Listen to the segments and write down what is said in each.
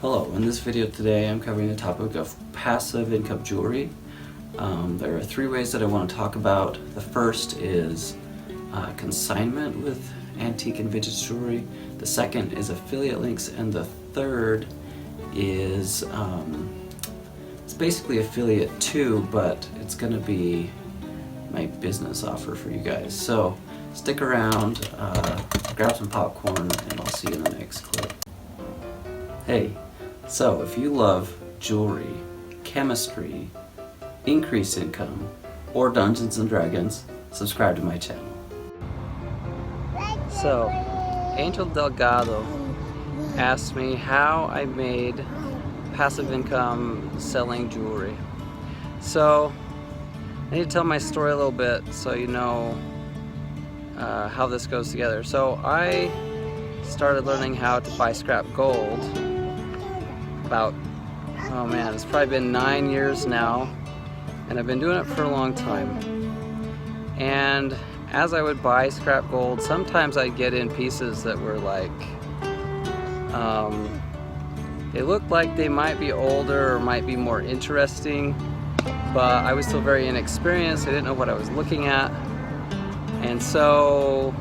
Hello, in this video today I'm covering the topic of passive income jewelry. There are three ways that I want to talk about. The first is consignment with antique and vintage jewelry. The second is affiliate links, and the third is it's basically affiliate too, but it's going to be my business offer for you guys. So stick around, grab some popcorn, and I'll see you in the next clip. Hey, so if you love jewelry, chemistry, increased income, or Dungeons and Dragons, subscribe to my channel. So, Angel Delgado asked me how I made passive income selling jewelry. So, I need to tell my story a little bit so you know how this goes together. So, I started learning how to buy scrap gold about, oh man, it's probably been 9 years now, and I've been doing it for a long time. And as I would buy scrap gold, sometimes I'd get in pieces that were like, they looked like they might be older or might be more interesting, but I was still very inexperienced. I didn't know what I was looking at. And so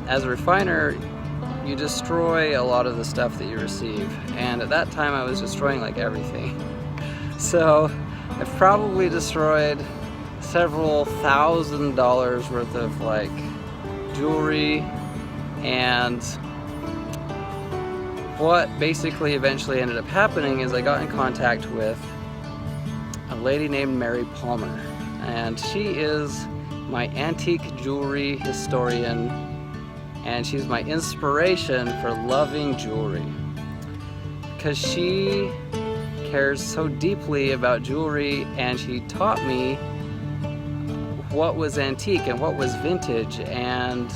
as a refiner, you destroy a lot of the stuff that you receive, and at that time I was destroying like everything. So I've probably destroyed several $1,000s worth of like jewelry, and what basically eventually ended up happening is I got in contact with a lady named Mary Palmer, and she is my antique jewelry historian, and she's my inspiration for loving jewelry because she cares so deeply about jewelry, and she taught me what was antique and what was vintage and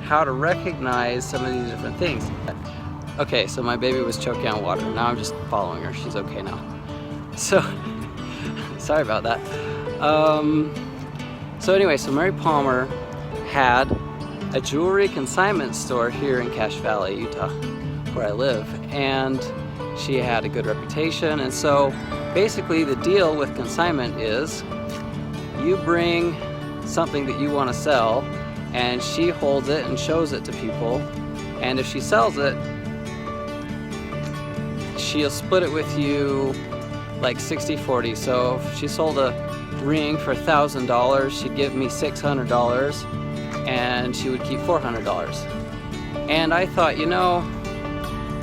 how to recognize some of these different things. Okay, so my baby was choking on water. Now I'm just following her. She's okay now. So, sorry about that. So anyway, so Mary Palmer had a jewelry consignment store here in Cache Valley, Utah, where I live, and she had a good reputation. And so basically the deal with consignment is you bring something that you want to sell, and she holds it and shows it to people, and if she sells it, she'll split it with you like 60-40. So if she sold a ring for $1,000, she'd give me $600 and she would keep $400. And I thought, you know,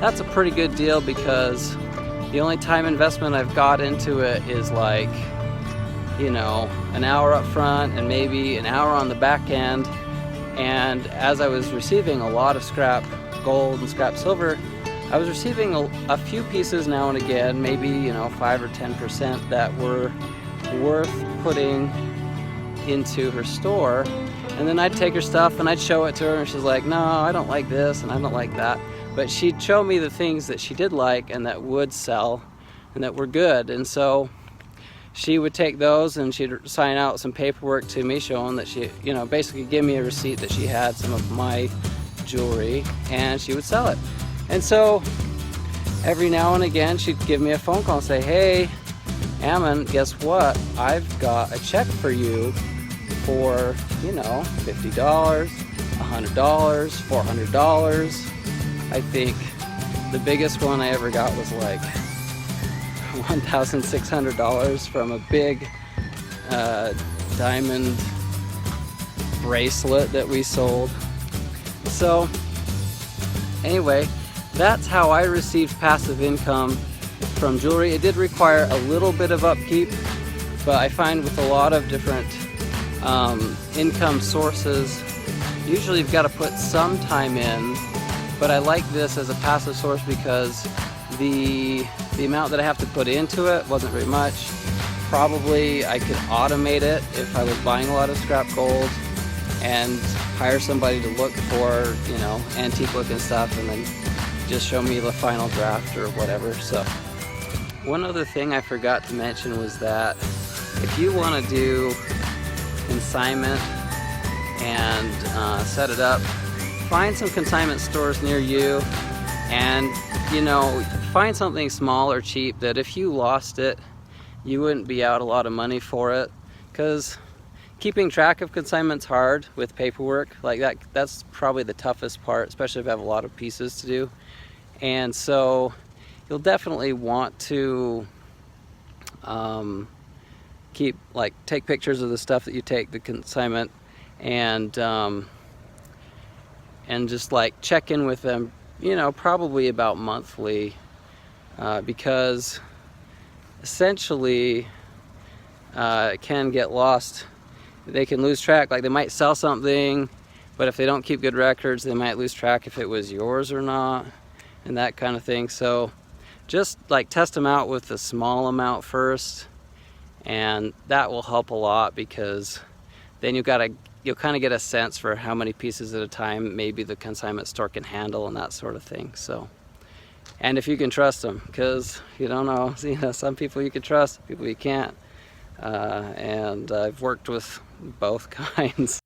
that's a pretty good deal, because the only time investment I've got into it is like, you know, an hour up front and maybe an hour on the back end. And as I was receiving a lot of scrap gold and scrap silver, I was receiving a few pieces now and again, maybe, you know, 5 or 10% that were worth putting into her store. And then I'd take her stuff and I'd show it to her, and she's like, no, I don't like this and I don't like that. But she'd show me the things that she did like and that would sell and that were good. And so she would take those and she'd sign out some paperwork to me showing that she, you know, basically give me a receipt that she had some of my jewelry, and she would sell it. And so every now and again she'd give me a phone call and say, hey, Ammon, guess what? I've got a check for you for, you know, $50, $100, $400. I think the biggest one I ever got was like $1,600 from a big diamond bracelet that we sold. So anyway, that's how I received passive income from jewelry. It did require a little bit of upkeep, but I find with a lot of different income sources, usually you've got to put some time in, but I like this as a passive source because the amount that I have to put into it wasn't very much. Probably I could automate it if I was buying a lot of scrap gold and hire somebody to look for, you know, antique looking stuff and then just show me the final draft or whatever. So one other thing I forgot to mention was that if you want to do consignment and set it up, find some consignment stores near you And you know, find something small or cheap that if you lost it, you wouldn't be out a lot of money for it, because keeping track of consignment's hard with paperwork. Like that's probably the toughest part, especially if you have a lot of pieces to do. And so you'll definitely want to take pictures of the stuff that you take the consignment, and just like check in with them, you know, probably about monthly, because essentially it can get lost. They can lose track. Like, they might sell something, but if they don't keep good records, they might lose track if it was yours or not, and that kind of thing. So just like test them out with a small amount first, and that will help a lot, because then you'll kind of get a sense for how many pieces at a time maybe the consignment store can handle, and that sort of thing. So, and if you can trust them, because you don't know, you know, some people you can trust, people you can't. And I've worked with both kinds.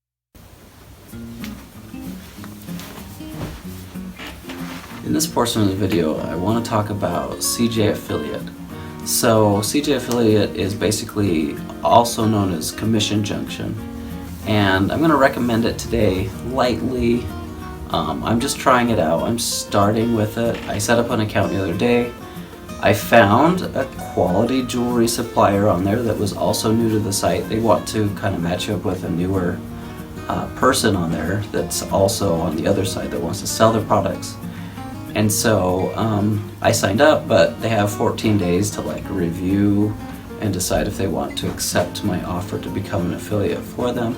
In this portion of the video, I want to talk about CJ Affiliate. So CJ Affiliate is basically also known as Commission Junction, and I'm going to recommend it today lightly. I'm just trying it out. I'm starting with it. I set up an account the other day. I found a quality jewelry supplier on there that was also new to the site. They want to kind of match you up with a newer person on there that's also on the other side that wants to sell their products. And so I signed up, but they have 14 days to like review and decide if they want to accept my offer to become an affiliate for them.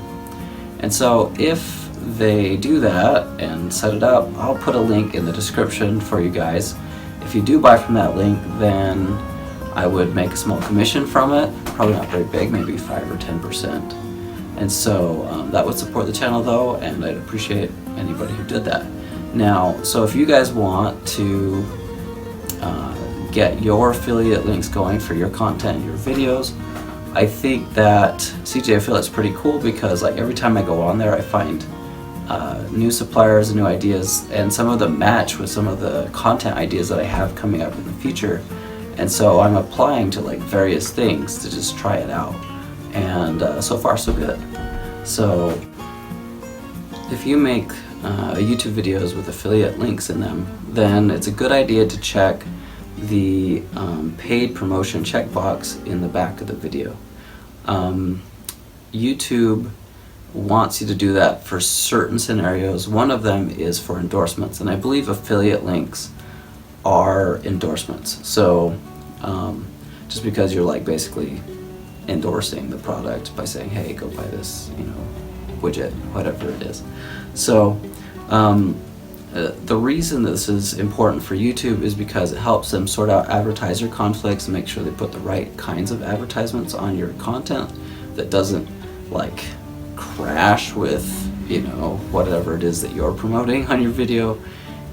And so if they do that and set it up, I'll put a link in the description for you guys. If you do buy from that link, then I would make a small commission from it, probably not very big, maybe 5 or 10%. And so that would support the channel though, and I'd appreciate anybody who did that. Now, so if you guys want to get your affiliate links going for your content, your videos, I think that CJ Affiliate's pretty cool, because like every time I go on there, I find new suppliers and new ideas, and some of them match with some of the content ideas that I have coming up in the future. And so I'm applying to like various things to just try it out, and so far so good. So if you make YouTube videos with affiliate links in them, then it's a good idea to check the paid promotion checkbox in the back of the video. YouTube wants you to do that for certain scenarios. One of them is for endorsements, and I believe affiliate links are endorsements. So just because you're like basically endorsing the product by saying, hey, go buy this, you know, widget, whatever it is. So the reason this is important for YouTube is because it helps them sort out advertiser conflicts and make sure they put the right kinds of advertisements on your content that doesn't like crash with, you know, whatever it is that you're promoting on your video.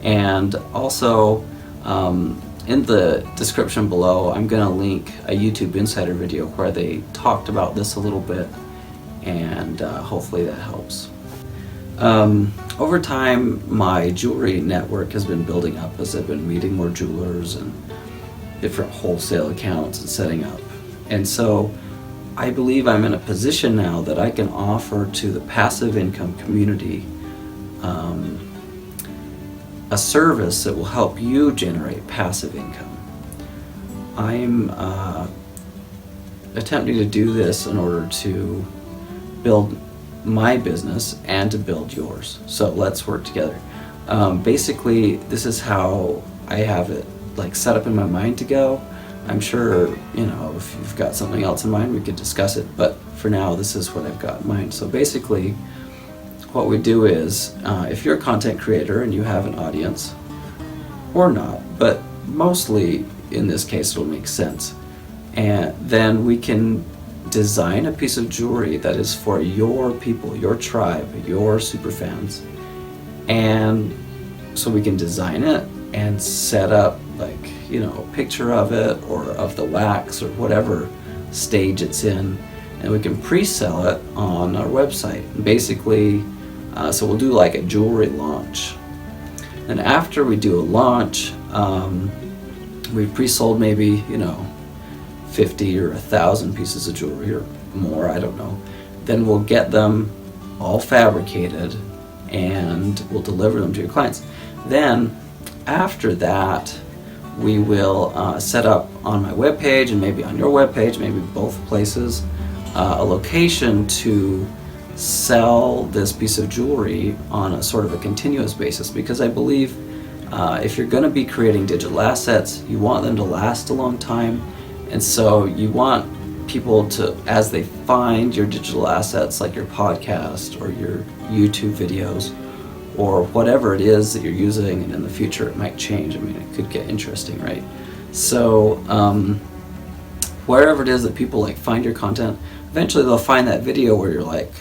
And also in the description below, I'm gonna link a YouTube Insider video where they talked about this a little bit, and hopefully that helps. Over time, my jewelry network has been building up as I've been meeting more jewelers and different wholesale accounts and setting up. And so I believe I'm in a position now that I can offer to the passive income community a service that will help you generate passive income. I'm attempting to do this in order to build my business and to build yours. So let's work together. Basically, this is how I have it like set up in my mind to go. I'm sure, you know, if you've got something else in mind, we could discuss it, but for now, this is what I've got in mind. So basically, what we do is, if you're a content creator and you have an audience, or not, but mostly in this case it'll make sense, and then we can design a piece of jewelry that is for your people, your tribe, your super fans. And so we can design it and set up, like, you know, a picture of it or of the wax or whatever stage it's in, and we can pre-sell it on our website. Basically, so we'll do like a jewelry launch. And after we do a launch, we've pre-sold maybe, 50 or 1,000 pieces of jewelry or more, I don't know. Then we'll get them all fabricated and we'll deliver them to your clients. Then after that, we will set up on my webpage and maybe on your webpage, maybe both places, a location to sell this piece of jewelry on a sort of a continuous basis, because I believe if you're going to be creating digital assets, you want them to last a long time. And so you want people to, as they find your digital assets like your podcast or your YouTube videos or whatever it is that you're using, and in the future it might change. I mean, it could get interesting, right? So wherever it is that people like find your content, eventually they'll find that video where you're like,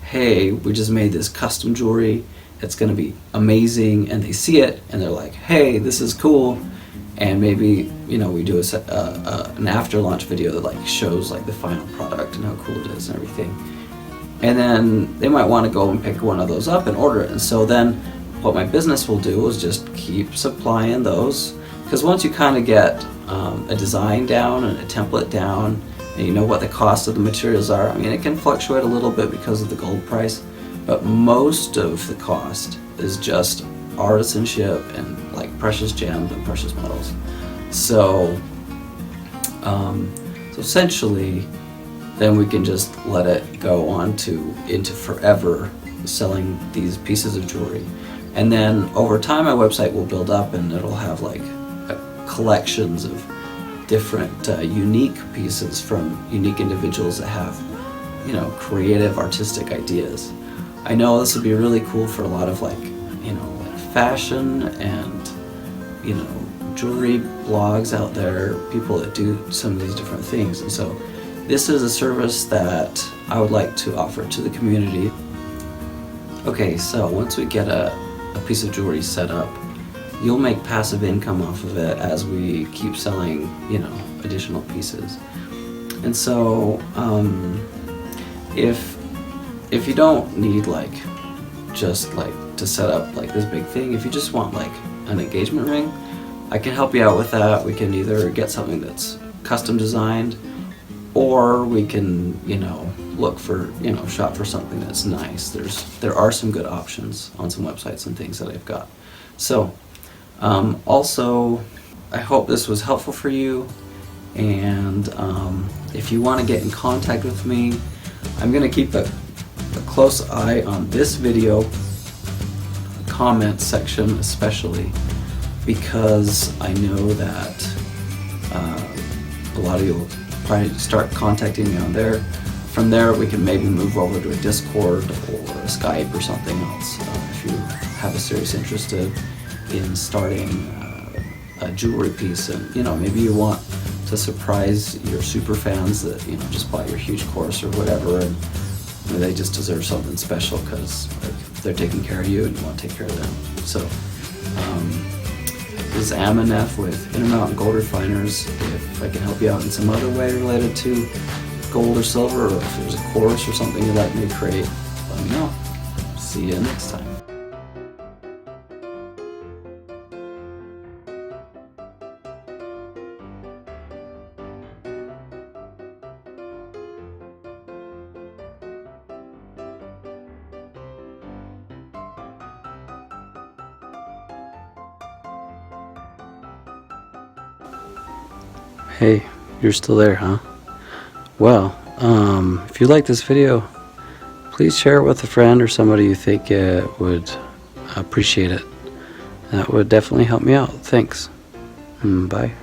hey, we just made this custom jewelry, it's going to be amazing, and they see it and they're like, hey, this is cool. And maybe, we do an after launch video that like shows like the final product and how cool it is and everything. And then they might want to go and pick one of those up and order it. And so then what my business will do is just keep supplying those, because once you kind of get a design down and a template down, and you know what the cost of the materials are, I mean, it can fluctuate a little bit because of the gold price, but most of the cost is just artisanship and like precious gems and precious metals. So essentially, then we can just let it go on into forever selling these pieces of jewelry. And then over time, my website will build up and it'll have like collections of different unique pieces from unique individuals that have, creative artistic ideas. I know this would be really cool for a lot of like fashion and jewelry blogs out there, people that do some of these different things. And so this is a service that I would like to offer to the community. Okay, so once we get a piece of jewelry set up, you'll make passive income off of it as we keep selling, additional pieces. And so if you don't need just to set up this big thing, if you just want an engagement ring, I can help you out with that. We can either get something that's custom designed, or we can look for shop for something that's nice. There are some good options on some websites and things that I've got. So also, I hope this was helpful for you, and if you want to get in contact with me, I'm going to keep a close eye on this video comment section especially, because I know that a lot of you will probably start contacting me on there. From there we can maybe move over to a Discord or a Skype or something else if you have a serious interest in starting a jewelry piece, and maybe you want to surprise your super fans that just bought your huge course or whatever, and they just deserve something special because they're taking care of you and you want to take care of them. So this is Amanef with Intermountain Gold Refiners. If I can help you out in some other way related to gold or silver, or if there's a course or something you'd like me to create, let me know. See you next time. Hey, you're still there, huh? Well, if you like this video, please share it with a friend or somebody you think would appreciate it. That would definitely help me out. Thanks. Bye.